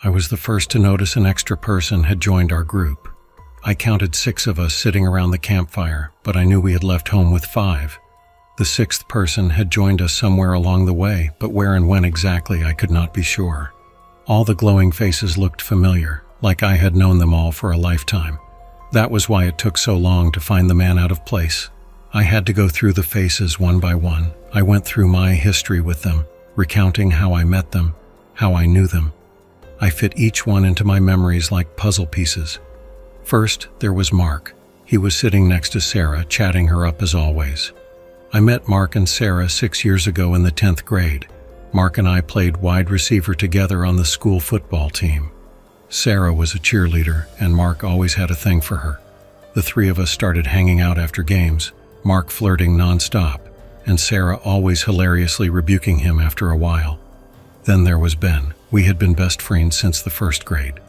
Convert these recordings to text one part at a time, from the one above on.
I was the first to notice an extra person had joined our group. I counted 6 of us sitting around the campfire, but I knew we had left home with 5. The 6th person had joined us somewhere along the way, but where and when exactly I could not be sure. All the glowing faces looked familiar, like I had known them all for a lifetime. That was why it took so long to find the man out of place. I had to go through the faces one by one. I went through my history with them, recounting how I met them, how I knew them. I fit each one into my memories like puzzle pieces. First, there was Mark. He was sitting next to Sarah, chatting her up as always. I met Mark and Sarah 6 years ago in the 10th grade. Mark and I played wide receiver together on the school football team. Sarah was a cheerleader, and Mark always had a thing for her. The 3 of us started hanging out after games, Mark flirting nonstop, and Sarah always hilariously rebuking him after a while. Then there was Ben. We had been best friends since the 1st grade.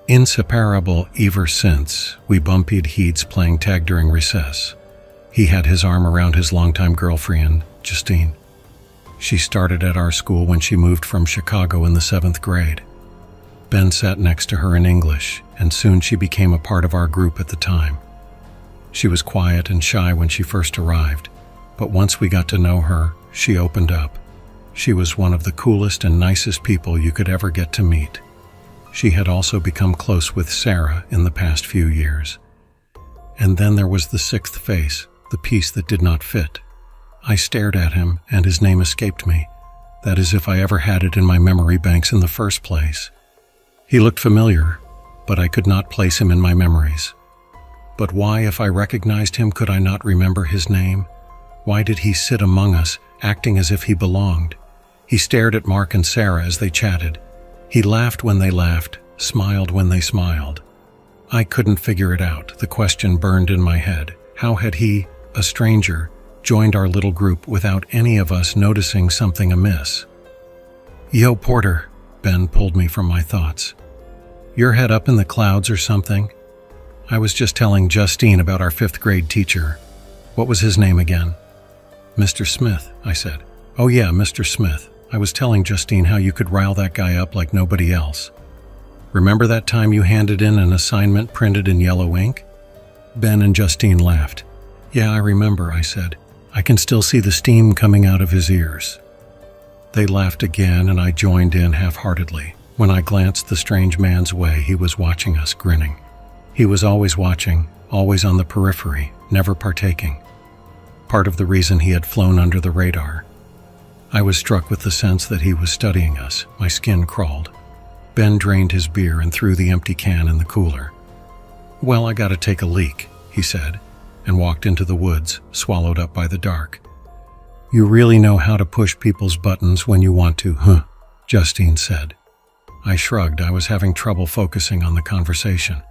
Inseparable ever since. We bumpied heats playing tag during recess. He had his arm around his longtime girlfriend, Justine. She started at our school when she moved from Chicago in the 7th grade. Ben sat next to her in English, and soon she became a part of our group at the time. She was quiet and shy when she first arrived, but once we got to know her, she opened up. She was one of the coolest and nicest people you could ever get to meet. She had also become close with Sarah in the past few years. And then there was the 6th face, the piece that did not fit. I stared at him, and his name escaped me. That is, if I ever had it in my memory banks in the first place. He looked familiar, but I could not place him in my memories. But why, if I recognized him, could I not remember his name? Why did he sit among us, acting as if he belonged? He stared at Mark and Sarah as they chatted. He laughed when they laughed, smiled when they smiled. I couldn't figure it out. The question burned in my head. How had he, a stranger, joined our little group without any of us noticing something amiss? "Yo, Porter," Ben pulled me from my thoughts. "Your head up in the clouds or something?" I was just telling Justine about our 5th grade teacher. What was his name again? "Mr. Smith," I said. "Oh yeah, Mr. Smith. I was telling Justine how you could rile that guy up like nobody else. Remember that time you handed in an assignment printed in yellow ink?" Ben and Justine laughed. "Yeah, I remember," I said. "I can still see the steam coming out of his ears." They laughed again, and I joined in half-heartedly. When I glanced the strange man's way, he was watching us, grinning. He was always watching, always on the periphery, never partaking. Part of the reason he had flown under the radar. I was struck with the sense that he was studying us. My skin crawled. Ben drained his beer and threw the empty can in the cooler. "Well, I gotta take a leak," he said, and walked into the woods, swallowed up by the dark. "You really know how to push people's buttons when you want to, huh?" Justine said. I shrugged. I was having trouble focusing on the conversation.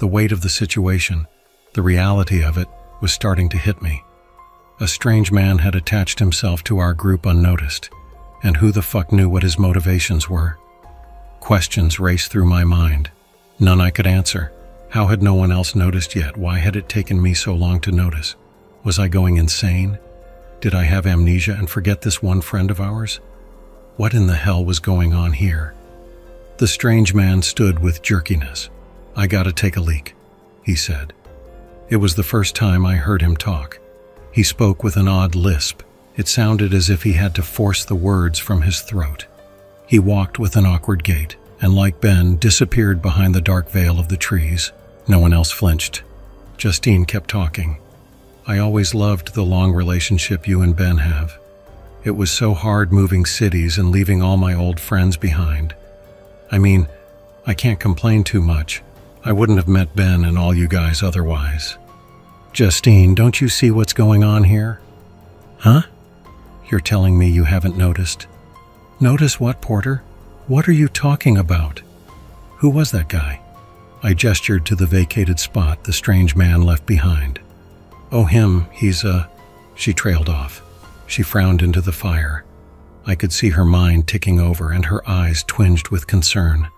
The weight of the situation, the reality of it, was starting to hit me. A strange man had attached himself to our group unnoticed, and who the fuck knew what his motivations were? Questions raced through my mind. None I could answer. How had no one else noticed yet? Why had it taken me so long to notice? Was I going insane? Did I have amnesia and forget this one friend of ours? What in the hell was going on here? The strange man stood with jerkiness. "I gotta take a leak," he said. It was the first time I heard him talk. He spoke with an odd lisp. It sounded as if he had to force the words from his throat. He walked with an awkward gait, and like Ben, disappeared behind the dark veil of the trees. No one else flinched. Justine kept talking. "I always loved the long relationship you and Ben have. It was so hard moving cities and leaving all my old friends behind. I mean, I can't complain too much. I wouldn't have met Ben and all you guys otherwise." "Justine, don't you see what's going on here?" "Huh? You're telling me you haven't noticed?" "Notice what, Porter? What are you talking about? Who was that guy?" I gestured to the vacated spot the strange man left behind. "Oh, him, he's She trailed off. She frowned into the fire. I could see her mind ticking over and her eyes twinged with concern.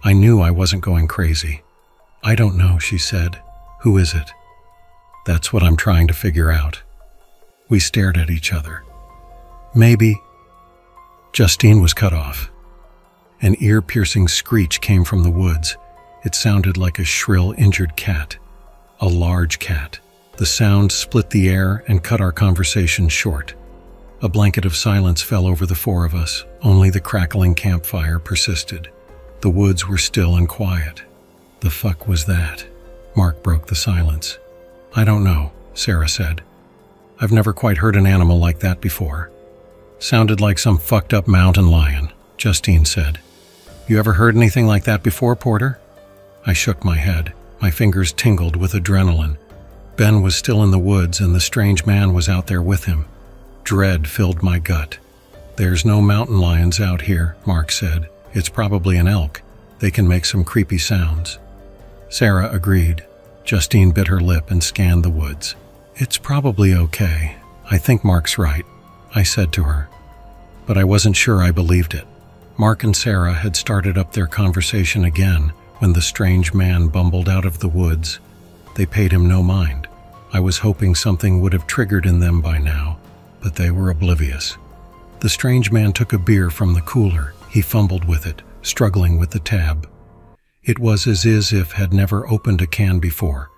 I knew I wasn't going crazy. "I don't know," she said. "Who is it?" "That's what I'm trying to figure out." We stared at each other. "Maybe..." Justine was cut off. An ear-piercing screech came from the woods. It sounded like a shrill, injured cat. A large cat. The sound split the air and cut our conversation short. A blanket of silence fell over the four of us. Only the crackling campfire persisted. The woods were still and quiet. The fuck was that? Mark broke the silence. I don't know, Sarah said. I've never quite heard an animal like that before. Sounded like some fucked up mountain lion, Justine said. You ever heard anything like that before, Porter? I shook my head. My fingers tingled with adrenaline. Ben was still in the woods and the strange man was out there with him. Dread filled my gut. There's no mountain lions out here, Mark said. It's probably an elk. They can make some creepy sounds. Sarah agreed. Justine bit her lip and scanned the woods. It's probably okay. I think Mark's right, I said to her. But I wasn't sure I believed it. Mark and Sarah had started up their conversation again when the strange man bumbled out of the woods. They paid him no mind. I was hoping something would have triggered in them by now, but they were oblivious. The strange man took a beer from the cooler. He fumbled with it, struggling with the tab. It was as if had never opened a can before.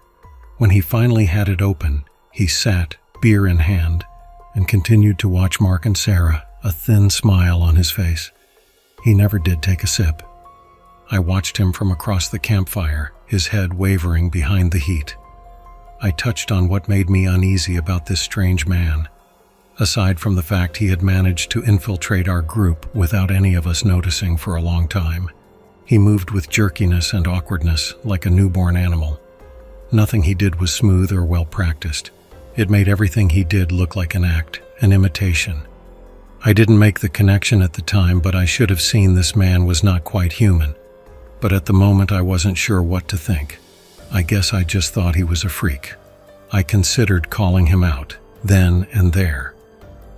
When he finally had it open, he sat, beer in hand, and continued to watch Mark and Sarah, a thin smile on his face. He never did take a sip. I watched him from across the campfire, his head wavering behind the heat. I touched on what made me uneasy about this strange man. Aside from the fact he had managed to infiltrate our group without any of us noticing for a long time, he moved with jerkiness and awkwardness like a newborn animal. Nothing he did was smooth or well-practiced. It made everything he did look like an act, an imitation. I didn't make the connection at the time, but I should have seen this man was not quite human. But at the moment I wasn't sure what to think. I guess I just thought he was a freak. I considered calling him out, then and there.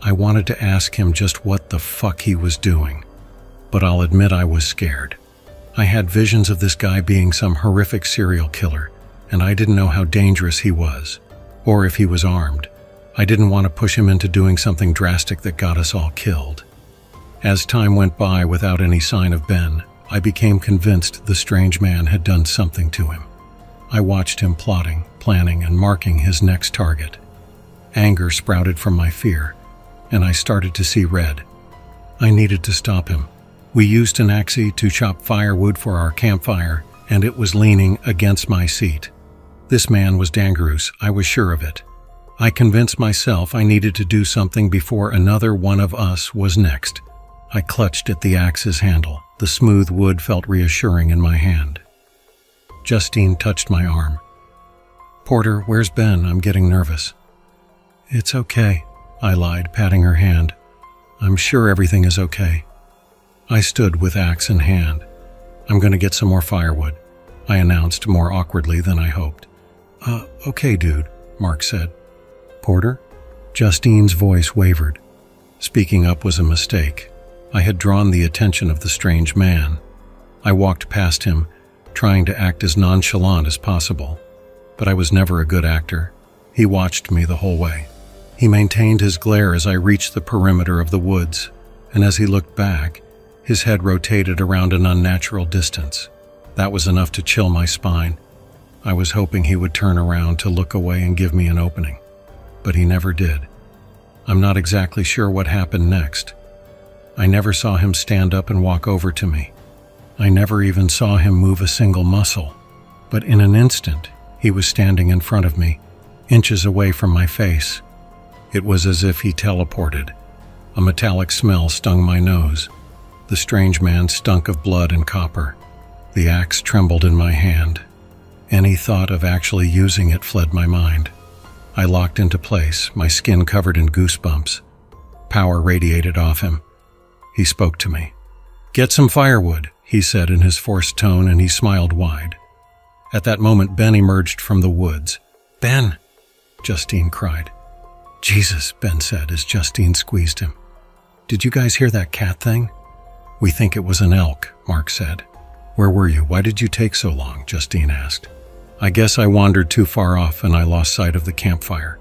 I wanted to ask him just what the fuck he was doing. But I'll admit I was scared. I had visions of this guy being some horrific serial killer, and I didn't know how dangerous he was, or if he was armed. I didn't want to push him into doing something drastic that got us all killed. As time went by without any sign of Ben, I became convinced the strange man had done something to him. I watched him plotting, planning, and marking his next target. Anger sprouted from my fear, and I started to see red. I needed to stop him. We used an axe to chop firewood for our campfire, and it was leaning against my seat. This man was Dangerous, I was sure of it. I convinced myself I needed to do something before another one of us was next. I clutched at the axe's handle. The smooth wood felt reassuring in my hand. Justine touched my arm. Porter, where's Ben? I'm getting nervous. It's okay, I lied, patting her hand. I'm sure everything is okay. I stood with axe in hand. I'm going to get some more firewood, I announced more awkwardly than I hoped. Okay, dude, Mark said. Porter? Justine's voice wavered. Speaking up was a mistake. I had drawn the attention of the strange man. I walked past him, trying to act as nonchalant as possible. But I was never a good actor. He watched me the whole way. He maintained his glare as I reached the perimeter of the woods, and as he looked back, his head rotated around an unnatural distance. That was enough to chill my spine. I was hoping he would turn around to look away and give me an opening, but he never did. I'm not exactly sure what happened next. I never saw him stand up and walk over to me. I never even saw him move a single muscle, but in an instant, he was standing in front of me, inches away from my face. It was as if he teleported. A metallic smell stung my nose. The strange man stunk of blood and copper. The axe trembled in my hand. Any thought of actually using it fled my mind. I locked into place, my skin covered in goosebumps. Power radiated off him. He spoke to me. Get some firewood, he said in his forced tone, and he smiled wide. At that moment, Ben emerged from the woods. Ben! Justine cried. Jesus, Ben said as Justine squeezed him. Did you guys hear that cat thing? We think it was an elk, Mark said. Where were you? Why did you take so long? Justine asked. I guess I wandered too far off and I lost sight of the campfire.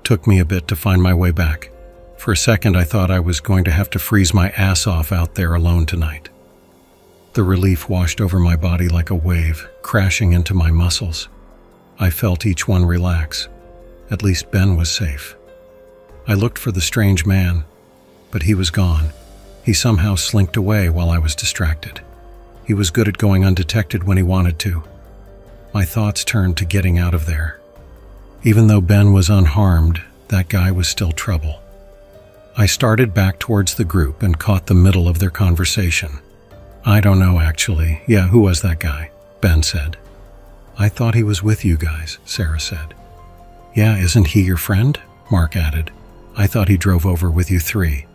Took me a bit to find my way back. For a second I thought I was going to have to freeze my ass off out there alone tonight. The relief washed over my body like a wave, crashing into my muscles. I felt each one relax. At least Ben was safe. I looked for the strange man, but he was gone. He somehow slinked away while I was distracted. He was good at going undetected when he wanted to. My thoughts turned to getting out of there. Even though Ben was unharmed, that guy was still trouble. I started back towards the group and caught the middle of their conversation. "I don't know, actually. Yeah, who was that guy?" Ben said. "I thought he was with you guys," Sarah said. "Yeah, isn't he your friend?" Mark added. "I thought he drove over with you three."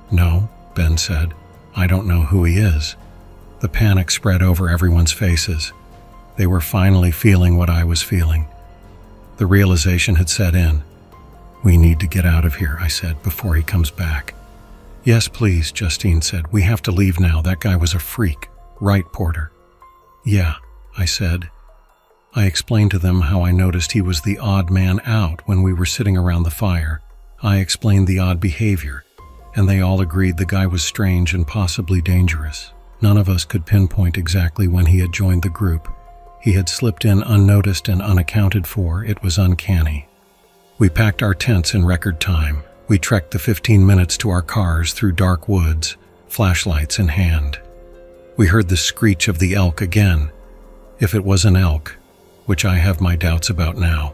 "No," Ben said. "I don't know who he is." The panic spread over everyone's faces. They were finally feeling what I was feeling. The realization had set in. "We need to get out of here," I said, "before he comes back." "Yes, please," Justine said. "We have to leave now. That guy was a freak. Right, Porter?" "Yeah," I said. I explained to them how I noticed he was the odd man out when we were sitting around the fire. I explained the odd behavior, and they all agreed the guy was strange and possibly dangerous. None of us could pinpoint exactly when he had joined the group. He had slipped in unnoticed and unaccounted for. It was uncanny. We packed our tents in record time. We trekked the 15 minutes to our cars through dark woods, flashlights in hand. We heard the screech of the elk again, if it was an elk, which I have my doubts about now,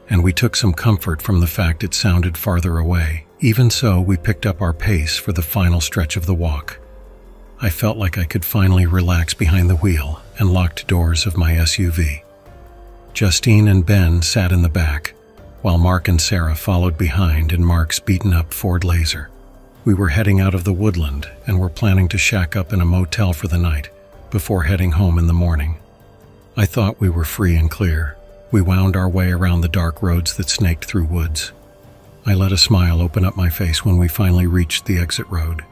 and we took some comfort from the fact it sounded farther away. Even so, we picked up our pace for the final stretch of the walk. I felt like I could finally relax behind the wheel and locked doors of my SUV. Justine and Ben sat in the back, while Mark and Sarah followed behind in Mark's beaten-up Ford Laser. We were heading out of the woodland and were planning to shack up in a motel for the night before heading home in the morning. I thought we were free and clear. We wound our way around the dark roads that snaked through woods. I let a smile open up my face when we finally reached the exit road.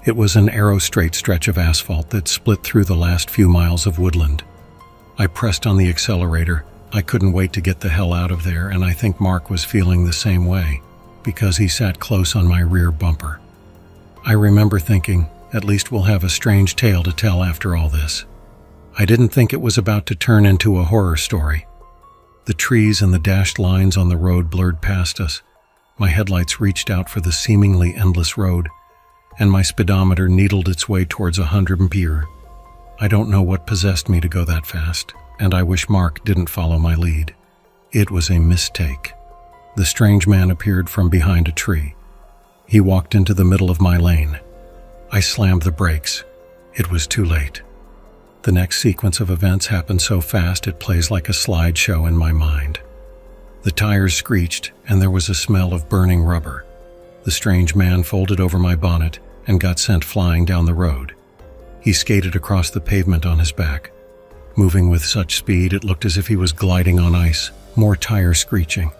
It was an arrow-straight stretch of asphalt that split through the last few miles of woodland. I pressed on the accelerator. I couldn't wait to get the hell out of there, and I think Mark was feeling the same way, because he sat close on my rear bumper. I remember thinking, at least we'll have a strange tale to tell after all this. I didn't think it was about to turn into a horror story. The trees and the dashed lines on the road blurred past us. My headlights reached out for the seemingly endless road, and my speedometer needled its way towards 100 mph. I don't know what possessed me to go that fast, and I wish Mark didn't follow my lead. It was a mistake. The strange man appeared from behind a tree. He walked into the middle of my lane. I slammed the brakes. It was too late. The next sequence of events happened so fast it plays like a slideshow in my mind. The tires screeched, and there was a smell of burning rubber. The strange man folded over my bonnet and got sent flying down the road. He skated across the pavement on his back, moving with such speed it looked as if he was gliding on ice, more tires screeching.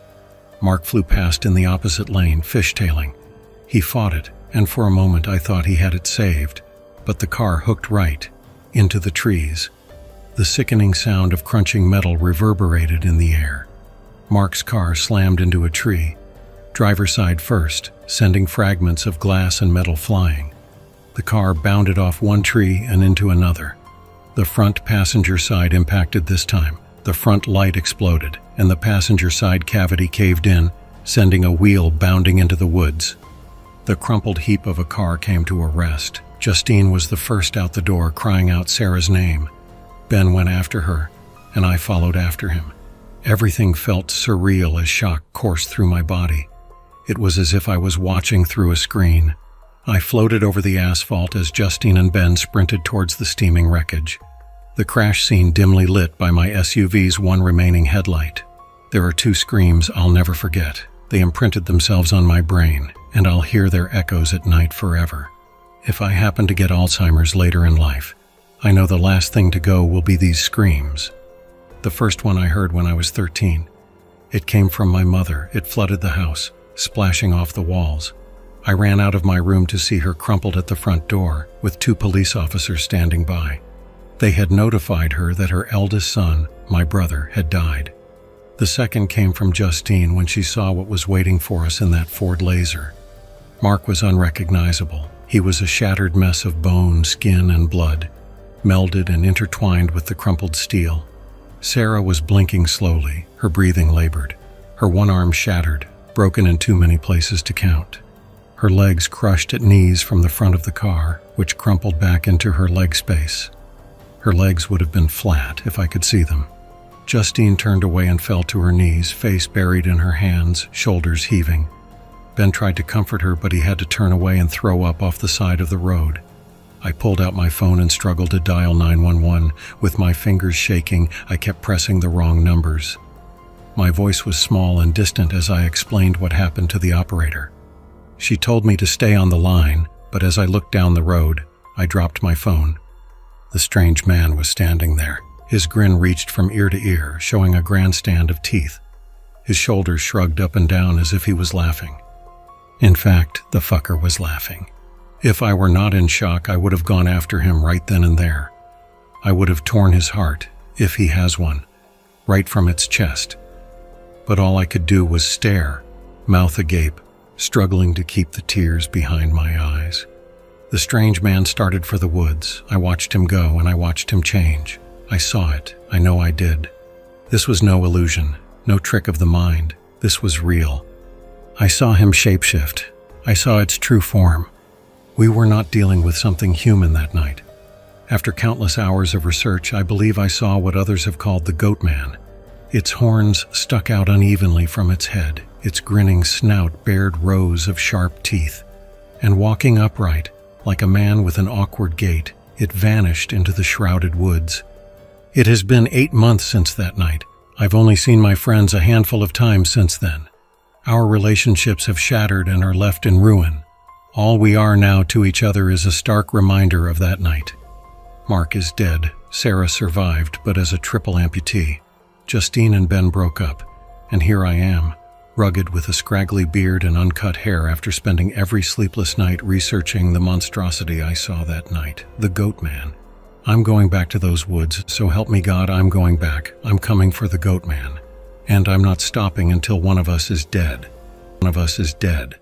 Mark flew past in the opposite lane, fishtailing. He fought it, and for a moment I thought he had it saved, but the car hooked right into the trees. The sickening sound of crunching metal reverberated in the air. Mark's car slammed into a tree, driver side first, sending fragments of glass and metal flying. The car bounded off one tree and into another. The front passenger side impacted this time. The front light exploded, and the passenger side cavity caved in, sending a wheel bounding into the woods. The crumpled heap of a car came to a rest. Justine was the first out the door, crying out Sarah's name. Ben went after her, and I followed after him. Everything felt surreal as shock coursed through my body. It was as if I was watching through a screen. I floated over the asphalt as Justine and Ben sprinted towards the steaming wreckage, the crash scene dimly lit by my SUV's one remaining headlight. There are two screams I'll never forget. They imprinted themselves on my brain, and I'll hear their echoes at night forever. If I happen to get Alzheimer's later in life, I know the last thing to go will be these screams. The first one I heard when I was 13. It came from my mother. It flooded the house, splashing off the walls. I ran out of my room to see her crumpled at the front door, with 2 police officers standing by. They had notified her that her eldest son, my brother, had died. The second came from Justine when she saw what was waiting for us in that Ford Laser. Mark was unrecognizable. He was a shattered mess of bone, skin, and blood. melded and intertwined with the crumpled steel. Sarah was blinking slowly, her breathing labored, her one arm shattered, broken in too many places to count. Her legs crushed at knees from the front of the car, which crumpled back into her leg space. Her legs would have been flat if I could see them. Justine turned away and fell to her knees, face buried in her hands, shoulders heaving. Ben tried to comfort her, but he had to turn away and throw up off the side of the road. I pulled out my phone and struggled to dial 911. With my fingers shaking, I kept pressing the wrong numbers. My voice was small and distant as I explained what happened to the operator. She told me to stay on the line, but as I looked down the road, I dropped my phone. The strange man was standing there. His grin reached from ear to ear, showing a grandstand of teeth. His shoulders shrugged up and down as if he was laughing. In fact, the fucker was laughing. If I were not in shock, I would have gone after him right then and there. I would have torn his heart, if he has one, right from its chest. But all I could do was stare, mouth agape, struggling to keep the tears behind my eyes. The strange man started for the woods. I watched him go and I watched him change. I saw it. I know I did. This was no illusion, no trick of the mind. This was real. I saw him shapeshift. I saw its true form. We were not dealing with something human that night. After countless hours of research, I believe I saw what others have called the goat man. Its horns stuck out unevenly from its head. Its grinning snout bared rows of sharp teeth. And walking upright, like a man with an awkward gait, it vanished into the shrouded woods. It has been 8 months since that night. I've only seen my friends a handful of times since then. Our relationships have shattered and are left in ruin. All we are now to each other is a stark reminder of that night. Mark is dead. Sarah survived, but as a triple amputee. Justine and Ben broke up, and here I am, rugged with a scraggly beard and uncut hair after spending every sleepless night researching the monstrosity I saw that night, the goat man. I'm going back to those woods, so help me God, I'm going back. I'm coming for the goat man. And I'm not stopping until one of us is dead. One of us is dead.